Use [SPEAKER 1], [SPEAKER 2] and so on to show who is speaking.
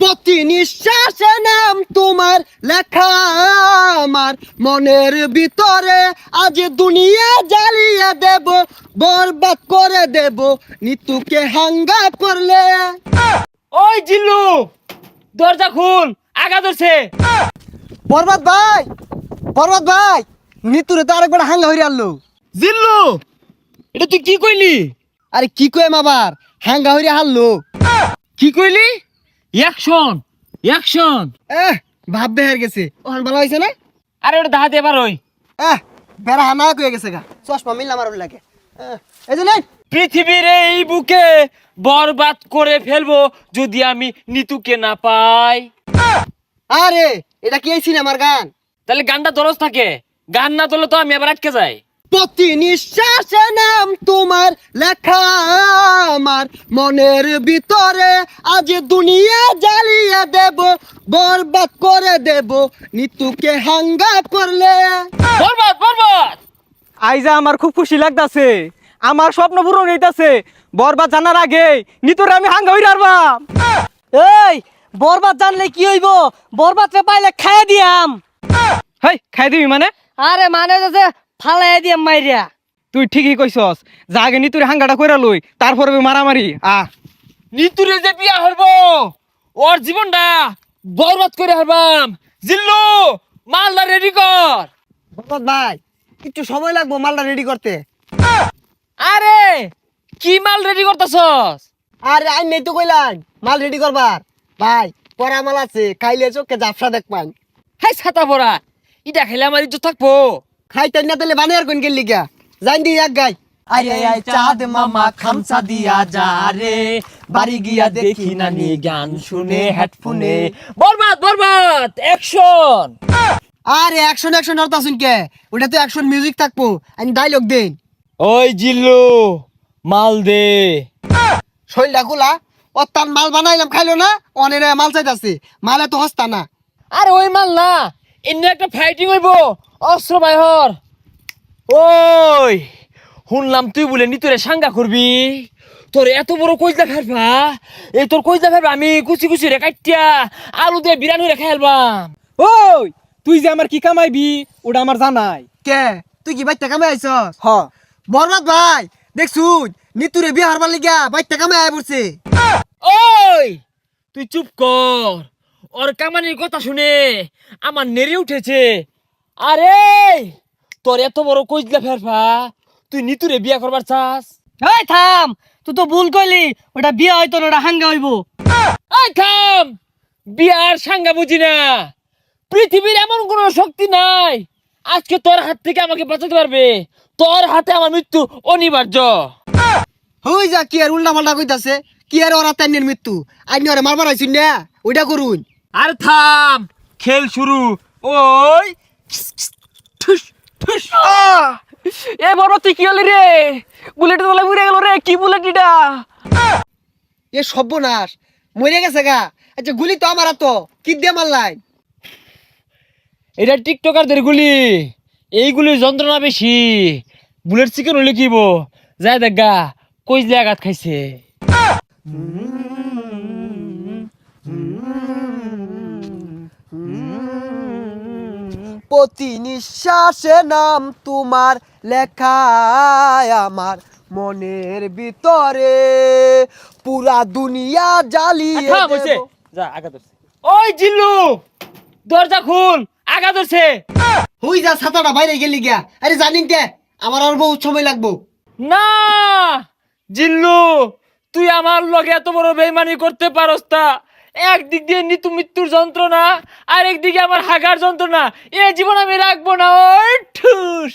[SPEAKER 1] প্রতি নিঃশ্বাসে নাম তোমার লেখা আমার মনের ভিতরে, আজ দুনিয়া জ্বালিয়ে দেব, বরবাদ করে দেব নিতুকে হাঙ্গা করলে।
[SPEAKER 2] ওই জিল্লু, দরজা খুল, আগা ধরছে।
[SPEAKER 1] বরবাদ ভাই, বরবাদ ভাই, নিতুরে তো আরেকবার হাঙ্গা হইরে আনলো।
[SPEAKER 2] জিল্লু, এটা তুই কি কইলি?
[SPEAKER 1] আরে কি কইম আবার, হাঙ্গা হইরে হারলো।
[SPEAKER 2] কি কইলি? Action, action.
[SPEAKER 1] ভাব বেহার গেছে, ওখান ভালো হয়েছে না?
[SPEAKER 2] আরে ওটা দাহাতে এবার ওই
[SPEAKER 1] বেড়া হানা কয়ে গেছে গা, চশমা মিললাম আর লাগে। এই যে নেই,
[SPEAKER 2] পৃথিবীর এই বুকে বরবাদ করে ফেলবো যদি আমি নিতুকে না পাই।
[SPEAKER 1] আরে এটা কি এই সিনেমার গান?
[SPEAKER 2] তাহলে গানটা দরজ থাকে, গান না তোলে তো আমি আবার আটকে যাই।
[SPEAKER 1] প্রতি নিঃশ্বাসে নাম তোমার লেখা আমার মনের ভিতরে, আজ দুনিয়া জ্বালিয়ে দেব, বরবাদ করে দেব নিতুকে হাঙ্গা করলে।
[SPEAKER 2] বরবাদ, বরবাদ।
[SPEAKER 3] আইজা আমার খুব খুশি লাগতাছে, আমার স্বপ্ন পূরণ হইতাছে। বরবাদ জানার আগে নিতরে আমি হাঙ্গা হইরা আরবাম।
[SPEAKER 4] এই বরবাদ জানলে কি হইব? বরবাদ রে পাইলে খাইয়া দিয়াম।
[SPEAKER 3] হেই, খাই দিবি মানে?
[SPEAKER 4] আরে মানে যে ফালাই দিয়াম মাইরিয়া।
[SPEAKER 3] তুই ঠিকই কইছস, যা আগে নিতুরে হাঙ্গাটা কইরা লই, তারপরে মারামারি।
[SPEAKER 2] নিতুরে যে বিয়া হইব, ওর জীবনটা বরবাদ করে হারবাম। জিল্লু, মালদা রেডি কর।
[SPEAKER 1] বরবাদ ভাই, একটু সময় লাগবো মালটা রেডি করতে।
[SPEAKER 2] আরে কি মাল রেডি করতেছস?
[SPEAKER 1] আরে আই নেই তো কইলাম মাল রেডি করবার। ভাই পরা মাল আছে, খাইলে চোখে জাফসা দেখবান।
[SPEAKER 2] হাই ছাতা পড়া, ইটা খেলে আমার ইজ্জত থাকবো।
[SPEAKER 1] খাইতেন না তাহলে বানিয়ার কোন গেলি গা, জান দি এক গাই।
[SPEAKER 5] আরে আয় চাঁদ মামা খামসা দিয়া যা রে, বাড়ি গিয়া দেখি নানি গান শুনে হেডফোনে।
[SPEAKER 2] বরবাদ, বরবাদ, অ্যাকশন।
[SPEAKER 1] আরে অ্যাকশন অ্যাকশন আর তাসুন কে, ওটা তো অ্যাকশন মিউজিক থাকবো, আমি ডায়লগ দেন।
[SPEAKER 2] ওই জিল্লু, মাল দে।
[SPEAKER 1] শৈলটা খোলা, ও তার মাল বানাইলাম খাইলো না, অনেক মাল চাইতাছে, মালে তো হস্তা না।
[SPEAKER 2] আরে ওই মাল না, এমনি একটা ফাইটিং হইব, অস্ত্র বাইহর। ওই শুনলাম তুই বলে নিতরে সাঙ্গা করবি, তোর এত বড় কইজা ফেলবা, এই তোর কইজা ফেলবা আমি কুচি কুচি রে কাটিয়া আলু দিয়ে বিরানি রে খাইলবাম।
[SPEAKER 3] ওই তুই যে আমার কি কামাইবি ওটা আমার জানাই।
[SPEAKER 1] কে তুই কি বাইতে কামে আইছস?
[SPEAKER 3] হ,
[SPEAKER 1] বরবাদ ভাই দেখছুন নিতুরে বিয়ে হারবার লিগা বাইতে কামে আয় পড়ছে।
[SPEAKER 2] ওই তুই চুপ কর, ওর কামানির কথা শুনে আমার নেড়ে উঠেছে। আরে তোর এত বড় কইজলা ফেরফা, তুই নিতুরে বিয়া করবার চাস?
[SPEAKER 4] এই থাম, তুই তো ভুল কইলি, ওটা বিয়া হইতো না, ওটা হাঙ্গা হইব।
[SPEAKER 2] এই থাম, বিয়ার সাঙ্গা বুঝি না। পৃথিবীর এমন কোন শক্তি নাই আজকে তোর হাত থেকে আমাকে বাঁচাতে পারবে। তোর হাতে আমার মৃত্যু অনিবার্য।
[SPEAKER 1] হই যা কি আর উল্টা পাল্টা কইতাছে, কি আর ওরা তাইনের মৃত্যু, আইনি ওরে মারবার আইছুন না, ওইটা করুন।
[SPEAKER 2] আর থাম, খেল শুরু। ওই ঠুস ঠুস।
[SPEAKER 3] এ বরবাদ তুই কি হলি রে? বুলেট তোলা উড়ে গেল রে, কি বুলেট এটা?
[SPEAKER 1] এ সর্বনাশ, মরে গেছে গা। আচ্ছা গুলি তো আমার তো কি দিয়ে মারলাই?
[SPEAKER 2] এটা টিকটকারদের গুলি, এইগুলির যন্ত্রণা বেশি। বুলেট চিকেন হলে কিব যায় দেখা কইজলে আঘাত খাইছে।
[SPEAKER 1] প্রতি নিঃশ্বাসে নাম তোমার লেখা আমার মনের ভিতরে, পুরা দুনিয়া জ্বালিয়ে
[SPEAKER 2] থাম হইছে,
[SPEAKER 1] দেব।
[SPEAKER 2] যা আঘাত ধরছে। ওই জিল্লু, দরজা খুল, আঘাত ধরছে।
[SPEAKER 1] হই যা ছাতাটা বাইরে গেলি গিয়া। আরে জানিন কে, আমার আর বহুত সময় লাগবো।
[SPEAKER 2] না জিল্লু, তুই আমার লগে এত বড় বেইমানি করতে পারস না। একদিক দিয়ে নিতু মৃত্যুর যন্ত্রণা, আর একদিকে আমার হাগার যন্ত্রণা, এ জীবন আমি রাখবো না। ওই ঠুস।